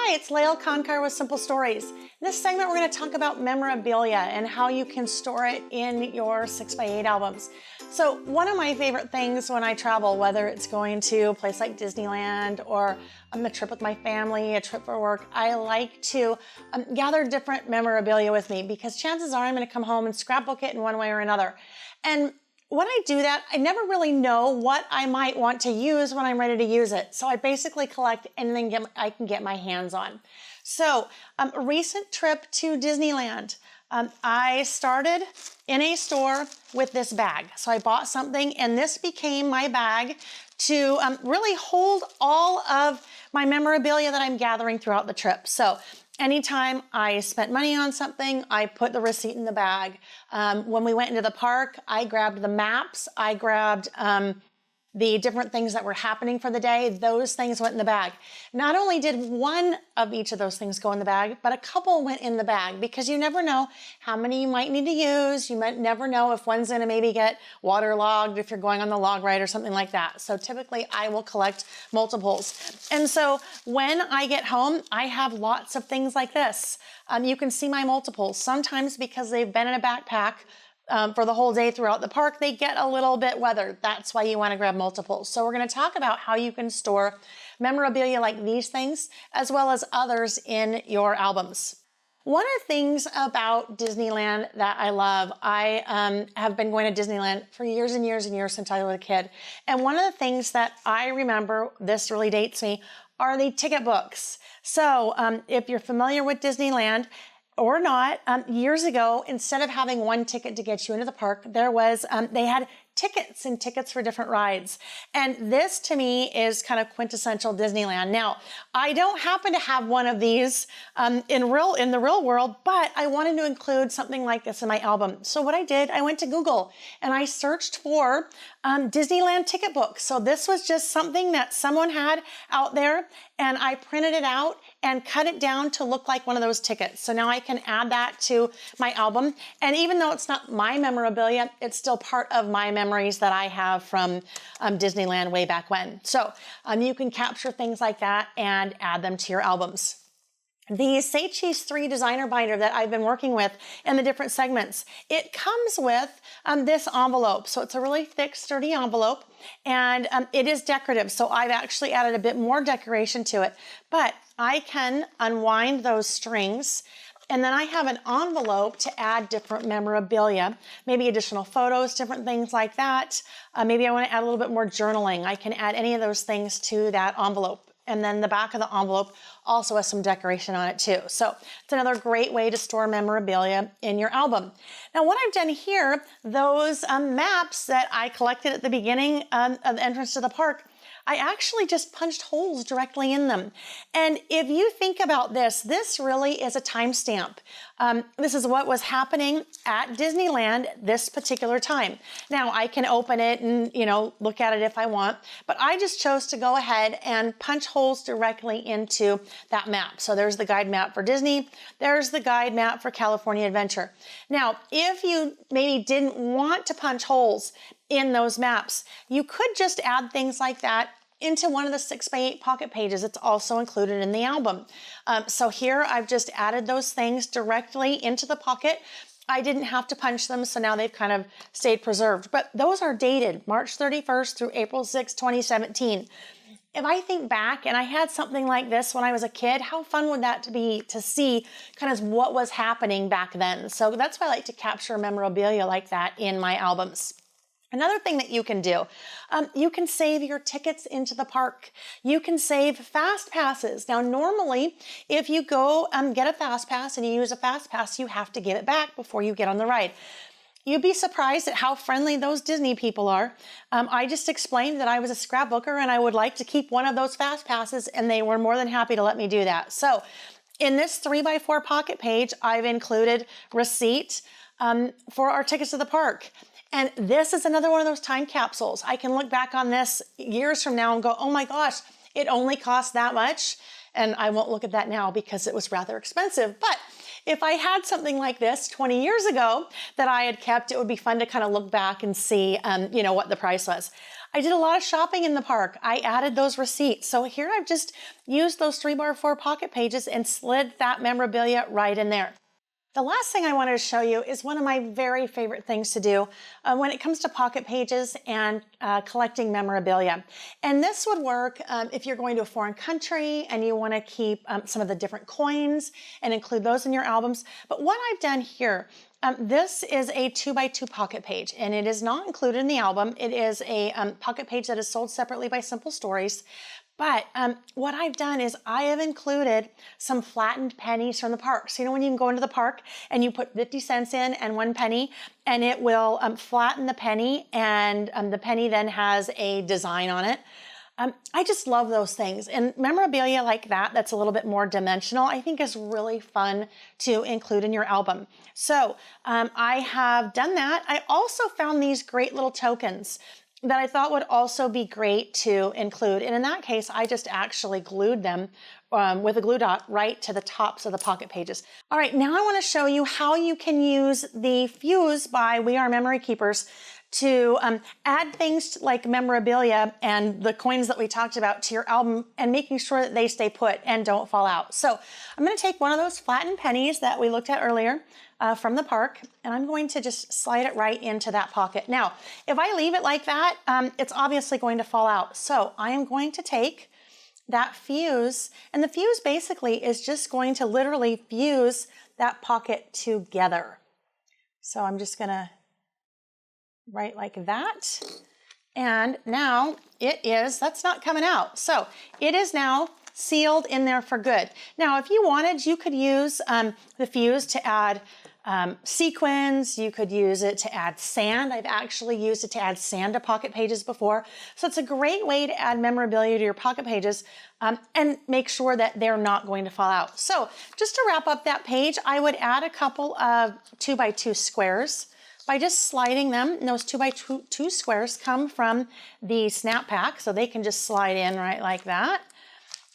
Hi, it's Layle Koncar with Simple Stories. In this segment, we're going to talk about memorabilia and how you can store it in your 6x8 albums. So one of my favorite things when I travel, whether it's going to a place like Disneyland or a trip with my family, a trip for work, I like to gather different memorabilia with me because chances are I'm going to come home and scrapbook it in one way or another. And when I do that, I never really know what I might want to use when I'm ready to use it. So I basically collect anything I can get my hands on. So a recent trip to Disneyland, I started in a store with this bag. So I bought something and this became my bag to really hold all of my memorabilia that I'm gathering throughout the trip. So anytime I spent money on something, I put the receipt in the bag. When we went into the park, I grabbed the maps. I grabbed the different things that were happening for the day. Those things went in the bag. Not only did one of each of those things go in the bag, but a couple went in the bag because you never know how many you might need to use. You might never know if one's gonna maybe get waterlogged if you're going on the log ride or something like that. So typically I will collect multiples. And so when I get home, I have lots of things like this. You can see my multiples. Sometimes because they've been in a backpack for the whole day throughout the park, they get a little bit weathered. That's why you want to grab multiples. So we're going to talk about how you can store memorabilia like these things, as well as others in your albums. One of the things about Disneyland that I love, I have been going to Disneyland for years and years and years since I was a kid. And one of the things that I remember, this really dates me, are the ticket books. So if you're familiar with Disneyland, or not, years ago, instead of having one ticket to get you into the park, there was, they had tickets and tickets for different rides. And this to me is kind of quintessential Disneyland. Now, I don't happen to have one of these in the real world, but I wanted to include something like this in my album. So what I did, I went to Google and I searched for Disneyland ticket books. So this was just something that someone had out there and I printed it out and cut it down to look like one of those tickets. So now I can add that to my album. And even though it's not my memorabilia, it's still part of my memories that I have from Disneyland way back when. So you can capture things like that and add them to your albums. The Say Cheese 3 designer binder that I've been working with in the different segments, it comes with this envelope. So it's a really thick, sturdy envelope, and it is decorative. So I've actually added a bit more decoration to it, but I can unwind those strings. And then I have an envelope to add different memorabilia, maybe additional photos, different things like that. Maybe I want to add a little bit more journaling. I can add any of those things to that envelope. And then the back of the envelope also has some decoration on it too. So it's another great way to store memorabilia in your album. Now what I've done here, those maps that I collected at the beginning of the entrance to the park, I actually just punched holes directly in them. And if you think about this, this really is a timestamp. This is what was happening at Disneyland this particular time. Now I can open it and, look at it if I want, but I just chose to go ahead and punch holes directly into that map. So there's the guide map for Disney. There's the guide map for California Adventure. Now, if you maybe didn't want to punch holes in those maps, you could just add things like that into one of the 6x8 pocket pages. It's also included in the album. So here I've just added those things directly into the pocket. I didn't have to punch them, so now they've kind of stayed preserved. But those are dated March 31st through April 6, 2017. If I think back and I had something like this when I was a kid, how fun would that be to see kind of what was happening back then? So that's why I like to capture memorabilia like that in my albums. Another thing that you can do, you can save your tickets into the park. You can save fast passes. Now, normally, if you go get a fast pass and you use a fast pass, you have to give it back before you get on the ride. You'd be surprised at how friendly those Disney people are. I just explained that I was a scrapbooker and I would like to keep one of those fast passes, and they were more than happy to let me do that. So in this 3x4 pocket page, I've included receipt for our tickets to the park. And this is another one of those time capsules. I can look back on this years from now and go, oh my gosh, it only cost that much. And I won't look at that now because it was rather expensive. But if I had something like this 20 years ago that I had kept, it would be fun to kind of look back and see, what the price was. I did a lot of shopping in the park. I added those receipts. So here I've just used those 3x4 pocket pages and slid that memorabilia right in there. The last thing I wanted to show you is one of my very favorite things to do when it comes to pocket pages and collecting memorabilia. And this would work if you're going to a foreign country and you want to keep some of the different coins and include those in your albums. But what I've done here, this is a 2x2 pocket page, and it is not included in the album. It is a pocket page that is sold separately by Simple Stories. But what I've done is I have included some flattened pennies from the park. So you know when you can go into the park and you put 50 cents in and 1 penny, and it will flatten the penny, and the penny then has a design on it. I just love those things. And memorabilia like that, that's a little bit more dimensional, I think is really fun to include in your album. So I have done that. I also found these great little tokens that I thought would also be great to include. And in that case, I just actually glued them with a glue dot right to the tops of the pocket pages. All right, now I want to show you how you can use the Fuse by We Are Memory Keepers to add things like memorabilia and the coins that we talked about to your album and making sure that they stay put and don't fall out. So I'm going to take one of those flattened pennies that we looked at earlier from the park, and I'm going to just slide it right into that pocket. Now, if I leave it like that, it's obviously going to fall out. So I am going to take that fuse, and the fuse basically is just going to literally fuse that pocket together. So I'm just going to right like that. And now that's not coming out. So it is now sealed in there for good. Now, if you wanted, you could use the fuse to add sequins. You could use it to add sand. I've actually used it to add sand to pocket pages before. So it's a great way to add memorabilia to your pocket pages and make sure that they're not going to fall out. So just to wrap up that page, I would add a couple of 2x2 squares by just sliding them. And those 2x2 squares come from the snap pack, so they can just slide in right like that.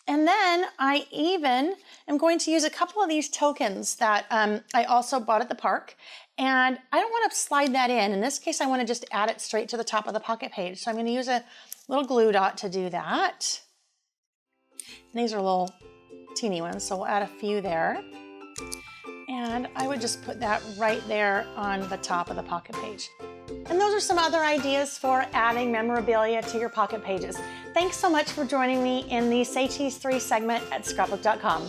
And then I even am going to use a couple of these tokens that I also bought at the park. And I don't want to slide that in. In this case, I want to just add it straight to the top of the pocket page. So I'm going to use a little glue dot to do that. And these are little teeny ones, so we'll add a few there. And I would just put that right there on the top of the pocket page. And those are some other ideas for adding memorabilia to your pocket pages. Thanks so much for joining me in the Say Cheese 3 segment at Scrapbook.com.